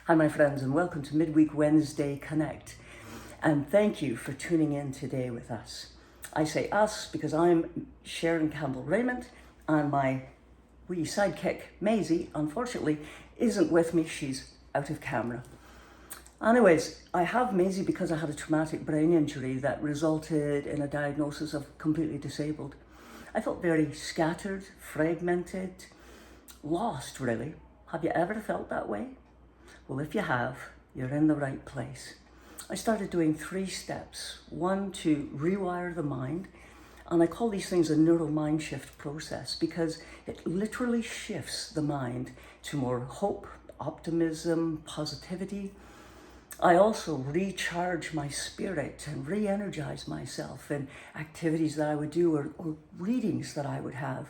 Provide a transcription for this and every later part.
Hi, my friends, and welcome to Midweek Wednesday Connect. And thank you for tuning in today with us. I say us because I'm Sharon Campbell-Rayment, and my wee sidekick, Maisie, unfortunately, isn't with me. She's out of camera. Anyways, I have Maisie because I had a traumatic brain injury that resulted in a diagnosis of completely disabled. I felt very scattered, fragmented, lost, really. Have you ever felt that way? Well, if you have, you're in the right place. I started doing 3 steps. 1, to rewire the mind. And I call these things a neural mind shift process because it literally shifts the mind to more hope, optimism, positivity. I also recharge my spirit and re-energize myself in activities that I would do or readings that I would have.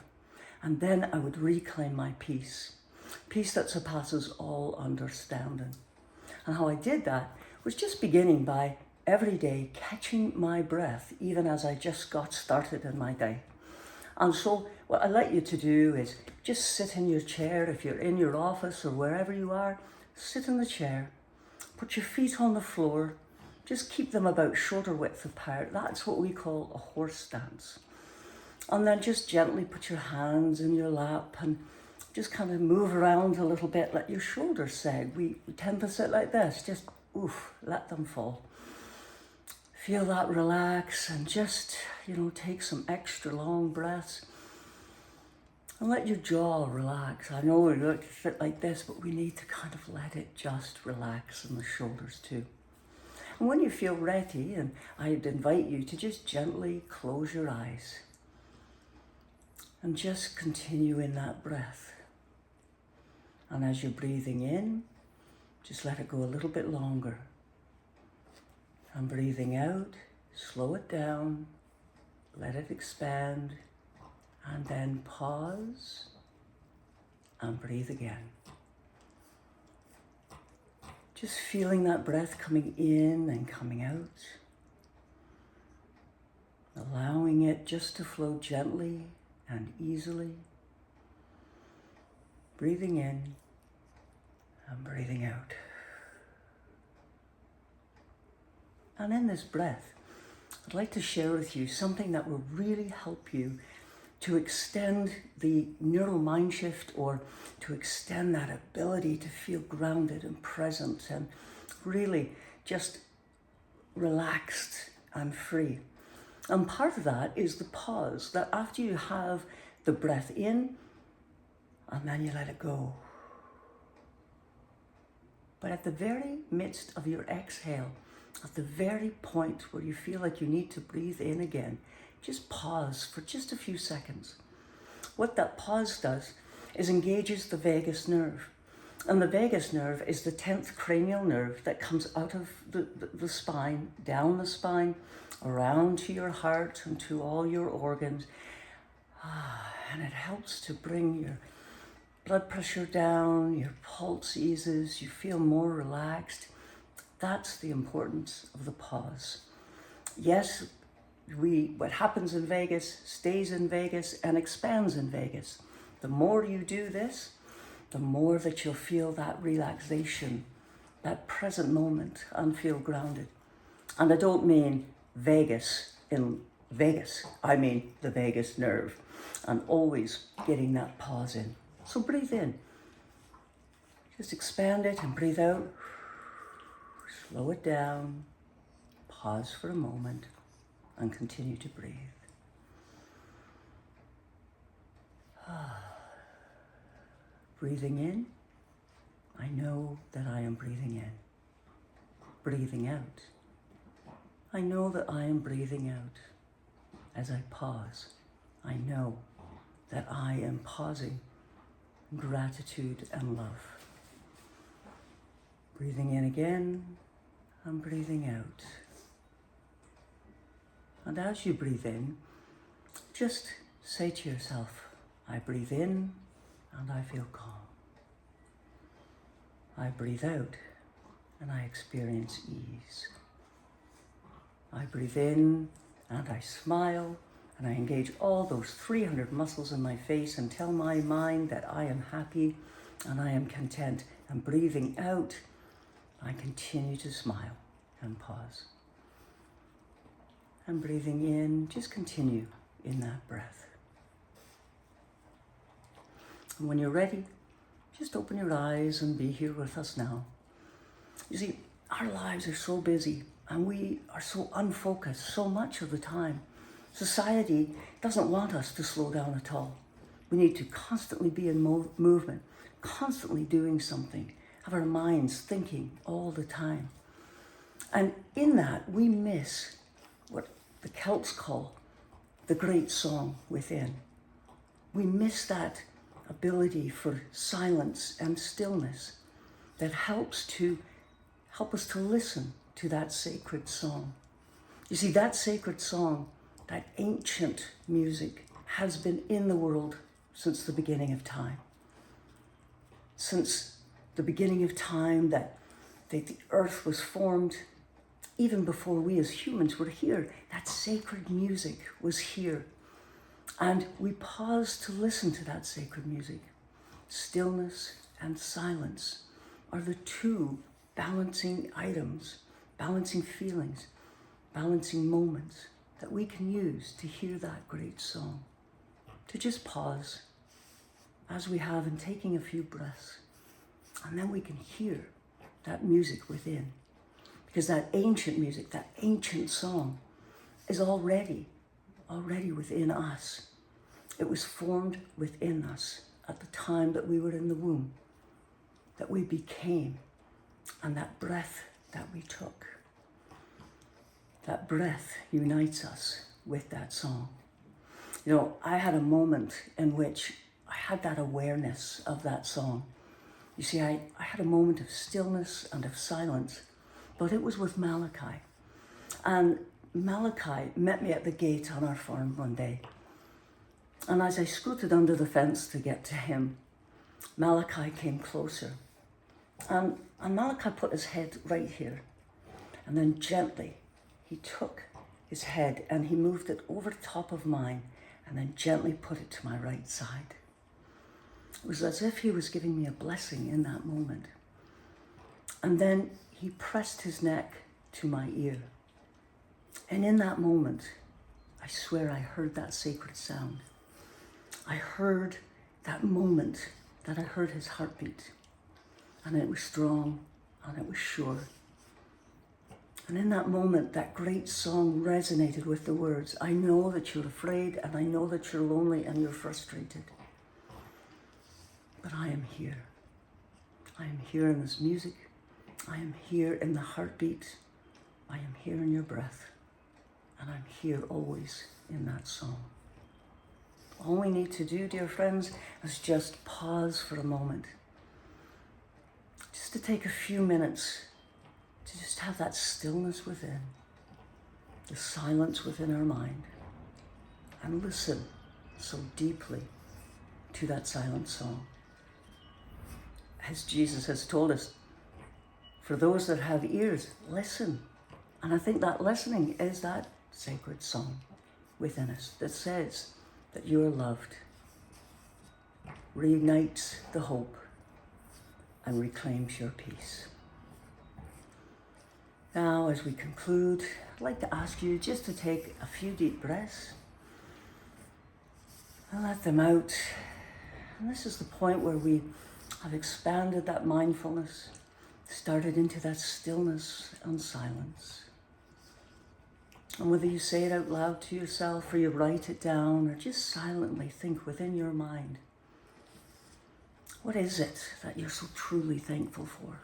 And then I would reclaim my peace. Peace that surpasses all understanding. And how I did that was just beginning by every day catching my breath, even as I just got started in my day. And so what I'd like you to do is just sit in your chair. If you're in your office or wherever you are, sit in the chair, put your feet on the floor, just keep them about shoulder width apart. That's what we call a horse stance. And then just gently put your hands in your lap and just kind of move around a little bit, let your shoulders sag. We tend to sit like this, just let them fall. Feel that relax and just, take some extra long breaths. And let your jaw relax. I know we like to sit like this, but we need to kind of let it just relax in the shoulders too. And when you feel ready, and I'd invite you to just gently close your eyes and just continue in that breath. And as you're breathing in, just let it go a little bit longer. And breathing out, slow it down, let it expand, and then pause and breathe again. Just feeling that breath coming in and coming out. Allowing it just to flow gently and easily. Breathing in and breathing out. And in this breath, I'd like to share with you something that will really help you to extend the neural mind shift, or to extend that ability to feel grounded and present and really just relaxed and free. And part of that is the pause, that after you have the breath in, and then you let it go. But at the very midst of your exhale, at the very point where you feel like you need to breathe in again, just pause for just a few seconds. What that pause does is engages the vagus nerve. And the vagus nerve is the 10th cranial nerve that comes out of the spine, down the spine, around to your heart and to all your organs. And it helps to bring your blood pressure down, your pulse eases, you feel more relaxed. That's the importance of the pause. Yes, what happens in Vegas stays in Vegas and expands in Vegas. The more you do this, the more that you'll feel that relaxation, that present moment, and feel grounded. And I don't mean Vegas in Vegas, I mean the vagus nerve, and always getting that pause in. So breathe in. Just expand it and breathe out. Slow it down. Pause for a moment and continue to breathe. Breathing in, I know that I am breathing in. Breathing out, I know that I am breathing out. As I pause, I know that I am pausing gratitude and love. Breathing in again and breathing out. And as you breathe in, just say to yourself, I breathe in and I feel calm. I breathe out and I experience ease. I breathe in and I smile and I engage all those 300 muscles in my face and tell my mind that I am happy and I am content. And breathing out, I continue to smile and pause. And breathing in, just continue in that breath. And when you're ready, just open your eyes and be here with us now. You see, our lives are so busy and we are so unfocused so much of the time. Society doesn't want us to slow down at all. We need to constantly be in movement, constantly doing something, have our minds thinking all the time. And in that, we miss what the Celts call the great song within. We miss that ability for silence and stillness that helps us to listen to that sacred song. You see, that sacred song, that ancient music, has been in the world since the beginning of time. Since the beginning of time that the earth was formed, even before we as humans were here, that sacred music was here. And we pause to listen to that sacred music. Stillness and silence are the two balancing items, balancing feelings, balancing moments that we can use to hear that great song. To just pause, as we have in taking a few breaths, and then we can hear that music within. Because that ancient music, that ancient song is already within us. It was formed within us at the time that we were in the womb, that we became, and that breath that we took. That breath unites us with that song. You know, I had a moment in which I had that awareness of that song. You see, I had a moment of stillness and of silence, but it was with Malachi. And Malachi met me at the gate on our farm one day. And as I scooted under the fence to get to him, Malachi came closer. And Malachi put his head right here. And then gently, he took his head and he moved it over the top of mine and then gently put it to my right side. It was as if he was giving me a blessing in that moment. And then he pressed his neck to my ear. And in that moment, I swear I heard that sacred sound. I heard that moment that I heard his heartbeat. And it was strong and it was sure. And in that moment, that great song resonated with the words, I know that you're afraid and I know that you're lonely and you're frustrated. But I am here. I am here in this music. I am here in the heartbeat. I am here in your breath. And I'm here always in that song. All we need to do, dear friends, is just pause for a moment. Just to take a few minutes to just have that stillness within, the silence within our mind, and listen so deeply to that silent song. As Jesus has told us, for those that have ears, listen. And I think that listening is that sacred song within us that says that you are loved, reignites the hope, and reclaims your peace. Now, as we conclude, I'd like to ask you just to take a few deep breaths and let them out. And this is the point where we have expanded that mindfulness, started into that stillness and silence. And whether you say it out loud to yourself or you write it down or just silently think within your mind, what is it that you're so truly thankful for?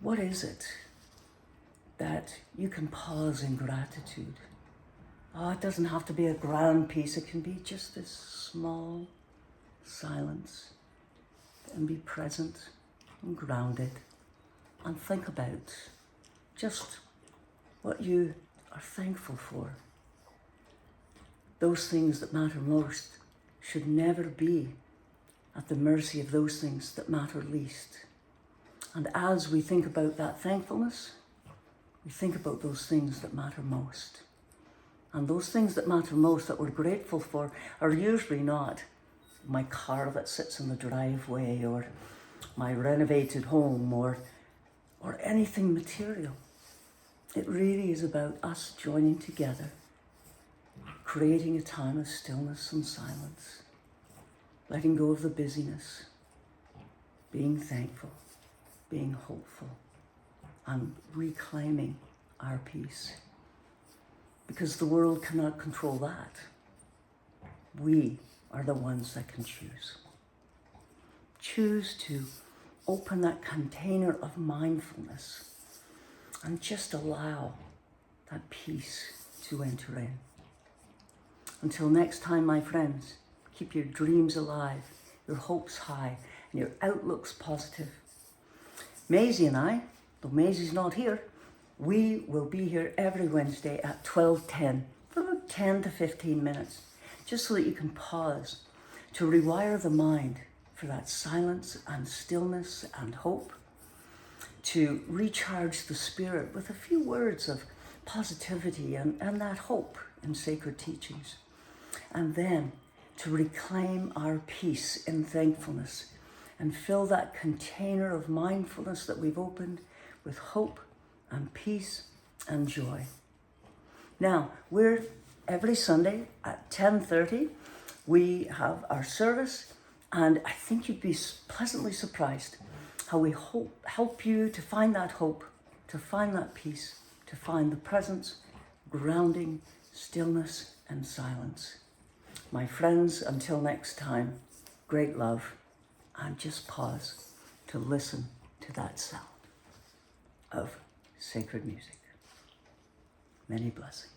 What is it that you can pause in gratitude? Oh, it doesn't have to be a grand piece. It can be just this small silence, and be present and grounded and think about just what you are thankful for. Those things that matter most should never be at the mercy of those things that matter least. And as we think about that thankfulness, we think about those things that matter most. And those things that matter most that we're grateful for are usually not my car that sits in the driveway or my renovated home or or anything material. It really is about us joining together, creating a time of stillness and silence, letting go of the busyness, being thankful, being hopeful, and reclaiming our peace. Because the world cannot control that. We are the ones that can choose. Choose to open that container of mindfulness and just allow that peace to enter in. Until next time, my friends, keep your dreams alive, your hopes high, and your outlooks positive. Maisie and I, though Maisie's not here, we will be here every Wednesday at 12:10 for about 10 to 15 minutes, just so that you can pause to rewire the mind for that silence and stillness and hope, to recharge the spirit with a few words of positivity and that hope in sacred teachings, and then to reclaim our peace in thankfulness and fill that container of mindfulness that we've opened with hope and peace and joy. Now, we're every Sunday at 10:30. We have our service, and I think you'd be pleasantly surprised how we help you to find that hope, to find that peace, to find the presence, grounding, stillness, and silence. My friends, until next time, great love, and just pause to listen to that sound of sacred music. Many blessings.